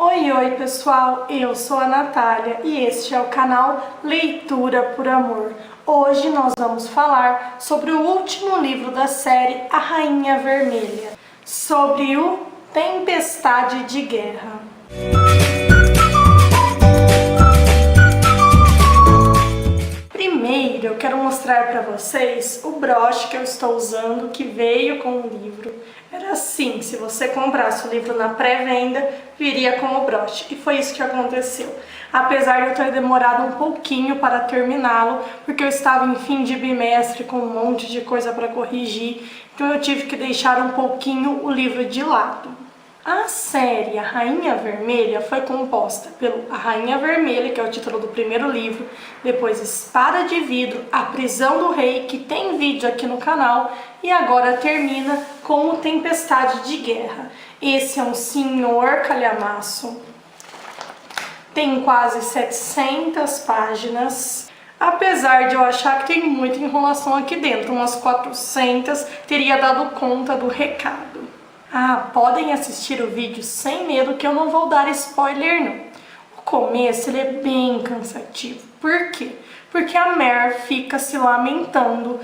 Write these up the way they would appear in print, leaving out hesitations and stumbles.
Oi pessoal, eu sou a Natália e este é o canal Leitura por Amor. Hoje nós vamos falar sobre o último livro da série A Rainha Vermelha, sobre o Tempestade de Guerra. Primeiro eu quero mostrar para vocês o broche que eu estou usando, que veio com o livro. Era assim, se você comprasse o livro na pré-venda, viria com o broche. E foi isso que aconteceu. Apesar de eu ter demorado um pouquinho para terminá-lo, porque eu estava em fim de bimestre com um monte de coisa para corrigir, então eu tive que deixar um pouquinho o livro de lado. A série A Rainha Vermelha foi composta pelo A Rainha Vermelha, que é o título do primeiro livro, depois Espada de Vidro, A Prisão do Rei, que tem vídeo aqui no canal, e agora termina com o Tempestade de Guerra. Esse é um senhor calhamaço, tem quase 700 páginas, apesar de eu achar que tem muita enrolação aqui dentro, umas 400 teria dado conta do recado. Podem assistir o vídeo sem medo que eu não vou dar spoiler não. O começo ele é bem cansativo. Por quê? Porque a Mer fica se lamentando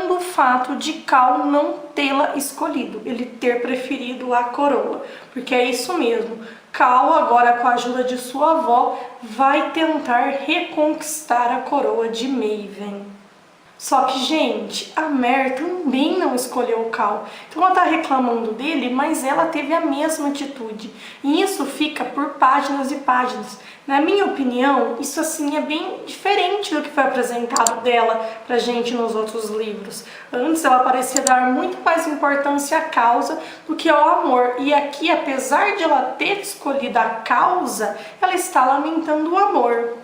o fato de Cal não tê-la escolhido, ele ter preferido a coroa. Porque é isso mesmo, Cal agora com a ajuda de sua avó vai tentar reconquistar a coroa de Maven. Só que, gente, a Mer também não escolheu o Cal. Então ela tá reclamando dele, mas ela teve a mesma atitude. E isso fica por páginas e páginas. Na minha opinião, isso assim é bem diferente do que foi apresentado dela pra gente nos outros livros. Antes ela parecia dar muito mais importância à causa do que ao amor. E aqui, apesar de ela ter escolhido a causa, ela está lamentando o amor.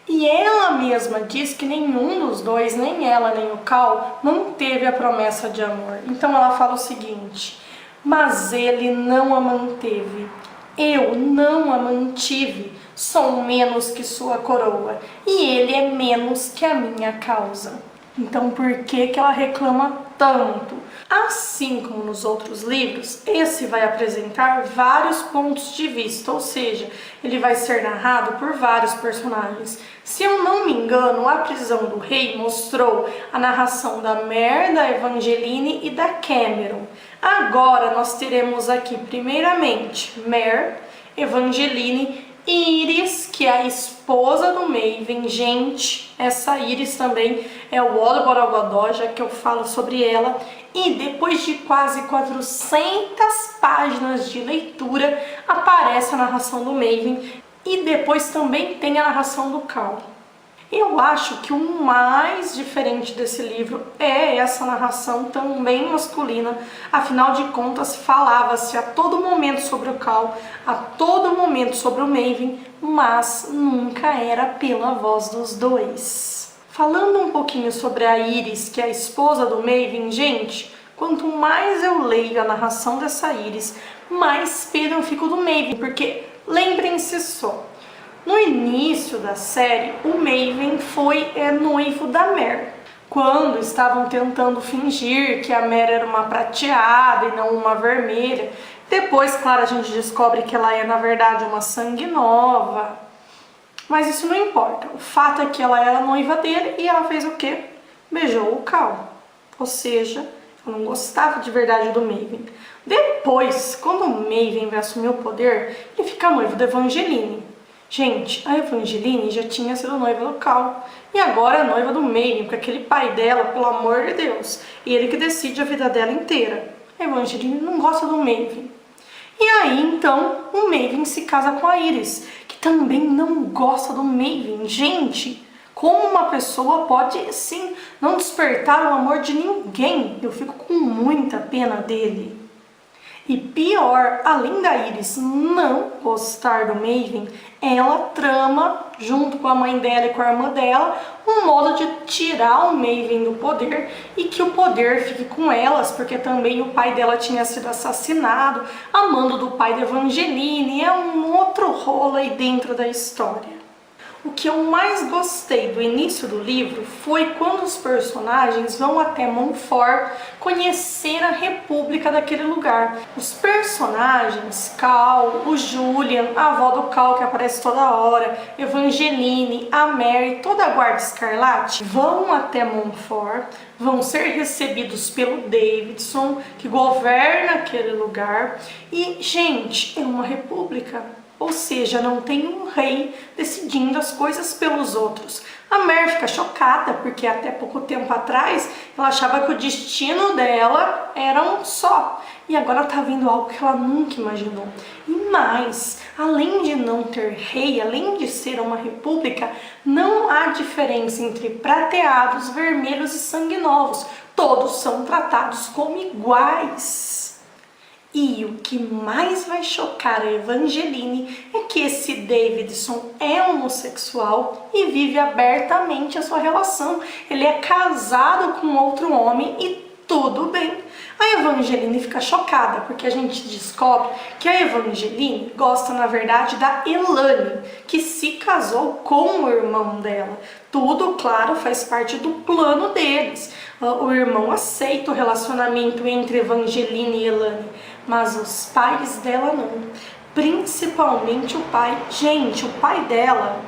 E ela mesma diz que nenhum dos dois, nem ela nem o Cal, não teve a promessa de amor. Então ela fala o seguinte: mas ele não a manteve, eu não a mantive, sou menos que sua coroa, e ele é menos que a minha causa. Então por que ela reclama tanto? Assim como nos outros livros, esse vai apresentar vários pontos de vista, ou seja, ele vai ser narrado por vários personagens. Se eu não me engano, A Prisão do Rei mostrou a narração da Mer, da Evangeline e da Cameron. Agora nós teremos aqui primeiramente Mer, Evangeline, Iris, que é a esposa do Maven. Gente, essa Iris também é o Odo Borogodó, já que eu falo sobre ela. E depois de quase 400 páginas de leitura, aparece a narração do Maven. E depois também tem a narração do Cal. Eu acho que o mais diferente desse livro é essa narração também masculina. Afinal de contas, falava-se a todo momento sobre o Cal, a todo momento sobre o Maven, mas nunca era pela voz dos dois. Falando um pouquinho sobre a Iris, que é a esposa do Maven, gente, quanto mais eu leio a narração dessa Iris, mais pé eu fico do Maven, porque lembrem-se só, no início da série, o Maven foi noivo da Mer. Quando estavam tentando fingir que a Mer era uma prateada e não uma vermelha. Depois, claro, a gente descobre que ela é, na verdade, uma sangue nova. Mas isso não importa. O fato é que ela era noiva dele e ela fez o quê? Beijou o Cal. Ou seja, ela não gostava de verdade do Maven. Depois, quando o Maven vai assumir o poder, ele fica noivo da Evangeline. Gente, a Evangeline já tinha sido noiva do Cal e agora é noiva do Maven, porque aquele pai dela, pelo amor de Deus, e ele que decide a vida dela inteira. A Evangeline não gosta do Maven. E aí, então, o Maven se casa com a Iris, que também não gosta do Maven. Gente, como uma pessoa pode, assim, não despertar o amor de ninguém? Eu fico com muita pena dele. E pior, além da Iris não gostar do Maven, ela trama, junto com a mãe dela e com a irmã dela, um modo de tirar o Maven do poder e que o poder fique com elas, porque também o pai dela tinha sido assassinado, amando do pai da Evangeline, é um outro rolo aí dentro da história. O que eu mais gostei do início do livro foi quando os personagens vão até Montfort conhecer a república daquele lugar. Os personagens, Cal, o Julian, a avó do Cal que aparece toda hora, Evangeline, a Mary, toda a Guarda Escarlate, vão até Montfort, vão ser recebidos pelo Davidson, que governa aquele lugar. E, gente, é uma república. Ou seja, não tem um rei decidindo as coisas pelos outros. A Mary fica chocada, porque até pouco tempo atrás ela achava que o destino dela era um só. E agora ela tá vendo algo que ela nunca imaginou. E mais, além de não ter rei, além de ser uma república, não há diferença entre prateados, vermelhos e sanguinovos. Todos são tratados como iguais. E o que mais vai chocar a Evangeline é que esse Davidson é homossexual e vive abertamente a sua relação. Ele é casado com outro homem e tudo bem. A Evangeline fica chocada porque a gente descobre que a Evangeline gosta, na verdade, da Elane, que se casou com o irmão dela. Tudo, claro, faz parte do plano deles. O irmão aceita o relacionamento entre Evangeline e Elane, mas os pais dela não. Principalmente o pai. Gente, o pai dela,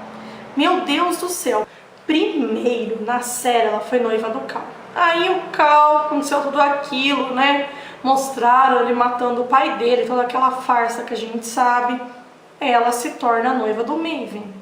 meu Deus do céu. Primeiro, na série, ela foi noiva do Cal. Aí o Cal aconteceu tudo aquilo, né? Mostraram ele matando o pai dele, toda aquela farsa que a gente sabe. Ela se torna noiva do Maven.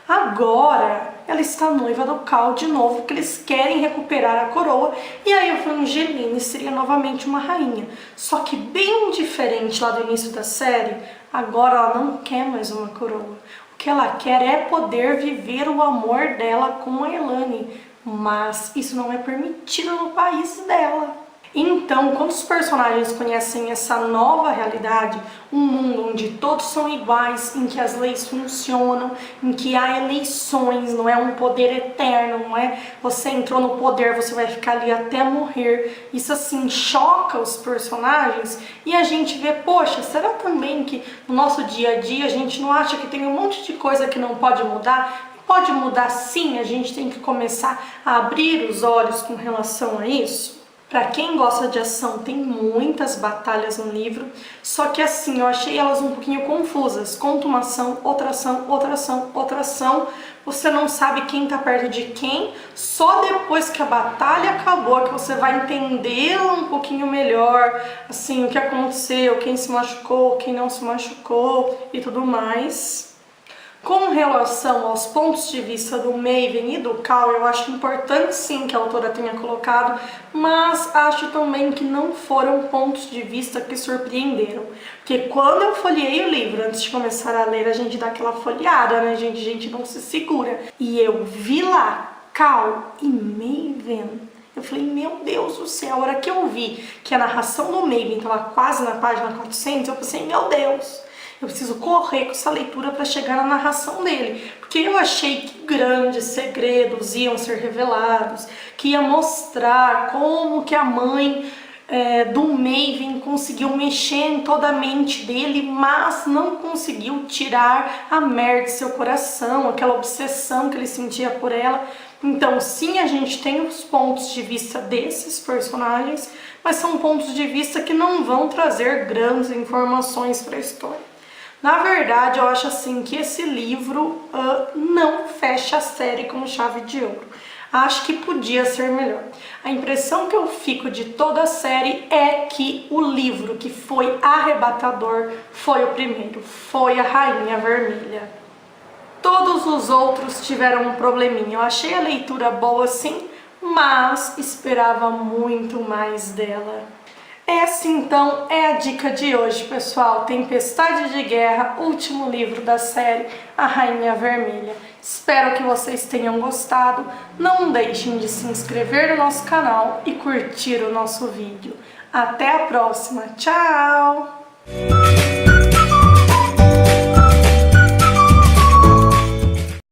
Agora, ela está noiva do Cal de novo, porque eles querem recuperar a coroa. E a Evangeline seria novamente uma rainha. Só que bem diferente lá do início da série, agora ela não quer mais uma coroa. O que ela quer é poder viver o amor dela com a Elane. Mas isso não é permitido no país dela. Então, quando os personagens conhecem essa nova realidade, um mundo onde todos são iguais, em que as leis funcionam, em que há eleições, não é um poder eterno, não é você entrou no poder, você vai ficar ali até morrer. Isso assim choca os personagens e a gente vê, poxa, será também que no nosso dia a dia a gente não acha que tem um monte de coisa que não pode mudar? Pode mudar sim, a gente tem que começar a abrir os olhos com relação a isso. Para quem gosta de ação, tem muitas batalhas no livro, só que assim, eu achei elas um pouquinho confusas. Conta uma ação, outra ação, outra ação, outra ação. Você não sabe quem tá perto de quem, só depois que a batalha acabou que você vai entender um pouquinho melhor, assim, o que aconteceu, quem se machucou, quem não se machucou e tudo mais. Com relação aos pontos de vista do Maven e do Cal, eu acho importante sim que a autora tenha colocado, mas acho também que não foram pontos de vista que surpreenderam. Porque quando eu folheei o livro, antes de começar a ler, a gente dá aquela folheada, né, gente? A gente não se segura. E eu vi lá Cal e Maven. Eu falei, meu Deus do céu, a hora que eu vi que a narração do Maven estava quase na página 400, eu pensei, meu Deus, eu preciso correr com essa leitura para chegar na narração dele, porque eu achei que grandes segredos iam ser revelados, que ia mostrar como que a mãe do Maven conseguiu mexer em toda a mente dele, mas não conseguiu tirar a Mary de seu coração, aquela obsessão que ele sentia por ela. Então sim, a gente tem os pontos de vista desses personagens, mas são pontos de vista que não vão trazer grandes informações para a história. Na verdade, eu acho assim que esse livro não fecha a série com chave de ouro. Acho que podia ser melhor. A impressão que eu fico de toda a série é que o livro que foi arrebatador foi o primeiro, foi a Rainha Vermelha. Todos os outros tiveram um probleminha. Eu achei a leitura boa sim, mas esperava muito mais dela. Essa então é a dica de hoje, pessoal. Tempestade de Guerra, último livro da série, A Rainha Vermelha. Espero que vocês tenham gostado. Não deixem de se inscrever no nosso canal e curtir o nosso vídeo. Até a próxima. Tchau!